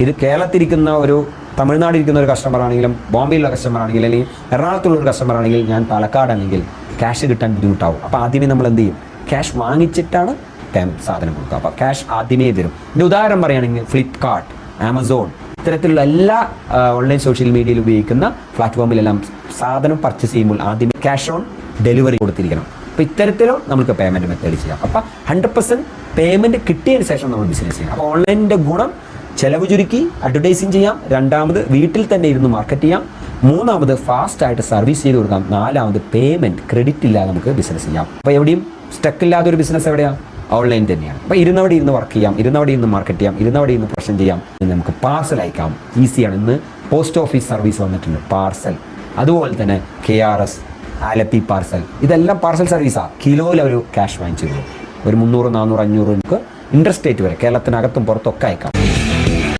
ഇത് കേരളത്തിലിരിക്കുന്ന ഒരു തമിഴ്നാടിരിക്കുന്ന ഒരു കസ്റ്റമർ ആണെങ്കിലും ബോംബെയിലുള്ള കസ്റ്റമർ ആണെങ്കിലും അല്ലെങ്കിൽ എറണാകുളത്തുള്ള ഒരു കസ്റ്റമർ ആണെങ്കിൽ ഞാൻ പാലക്കാടാണെങ്കിൽ ക്യാഷ് കിട്ടാൻ ബുദ്ധിമുട്ടാവും. അപ്പോൾ ആദ്യമേ നമ്മൾ എന്ത് ചെയ്യും? ക്യാഷ് വാങ്ങിച്ചിട്ടാണ് സാധനം കൊടുക്കുക. അപ്പോൾ ക്യാഷ് ആദ്യമേ തരും. ഇതിൻ്റെ ഉദാഹരണം പറയുകയാണെങ്കിൽ ഫ്ലിപ്കാർട്ട്, ആമസോൺ ഇത്തരത്തിലുള്ള എല്ലാ ഓൺലൈൻ സോഷ്യൽ മീഡിയയിൽ ഉപയോഗിക്കുന്ന പ്ലാറ്റ്ഫോമിലെല്ലാം സാധനം പർച്ചേസ് ചെയ്യുമ്പോൾ ആദ്യമേ ക്യാഷ് ഓൺ ഡെലിവറി കൊടുത്തിരിക്കണം. അപ്പോൾ ഇത്തരത്തിലും നമുക്ക് പേയ്മെൻറ്റ് മെത്തേഡ് ചെയ്യാം. അപ്പോൾ 100% പേയ്മെൻറ്റ് കിട്ടിയതിന് ശേഷം നമ്മൾ ബിസിനസ് ചെയ്യാം. അപ്പോൾ ഓൺലൈനിൻ്റെ ഗുണം ചിലവ് ചുരുക്കി അഡ്വർടൈസിങ് ചെയ്യാം, രണ്ടാമത് വീട്ടിൽ തന്നെ ഇരുന്ന് മാർക്കറ്റ് ചെയ്യാം, മൂന്നാമത് ഫാസ്റ്റായിട്ട് സർവീസ് ചെയ്ത് കൊടുക്കാം, നാലാമത് പേയ്മെൻറ്റ് ക്രെഡിറ്റ് ഇല്ലാതെ നമുക്ക് ബിസിനസ് ചെയ്യാം. അപ്പോൾ എവിടെയും സ്റ്റക്ക് ഇല്ലാത്ത ഒരു ബിസിനസ് എവിടെയാണ്? ഓൺലൈൻ തന്നെയാണ്. അപ്പോൾ ഇരുന്നവിടെ ഇരുന്ന് വർക്ക് ചെയ്യാം, ഇരുന്നവിടെ ഇരുന്ന് മാർക്കറ്റ് ചെയ്യാം, ഇരുന്നവിടെ ഇരുന്ന് പ്രൊഡക്ഷൻ ചെയ്യാം. നമുക്ക് പാർസൽ അയക്കാം, ഈസിയാണ്. ഇന്ന് പോസ്റ്റ് ഓഫീസ് സർവീസ് വന്നിട്ടുണ്ട്, പാർസൽ. അതുപോലെ തന്നെ KRS, ആലപ്പി പാർസൽ, ഇതെല്ലാം പാർസൽ സർവീസാണ്. കിലോയിൽ ഒരു ക്യാഷ് വാങ്ങിച്ചു തരും. ഒരു 300, 400, 500 നമുക്ക് ഇൻട്രസ്റ്റേറ്റ് വരെ കേരളത്തിനകത്തും പുറത്തൊക്കെ അയക്കാം.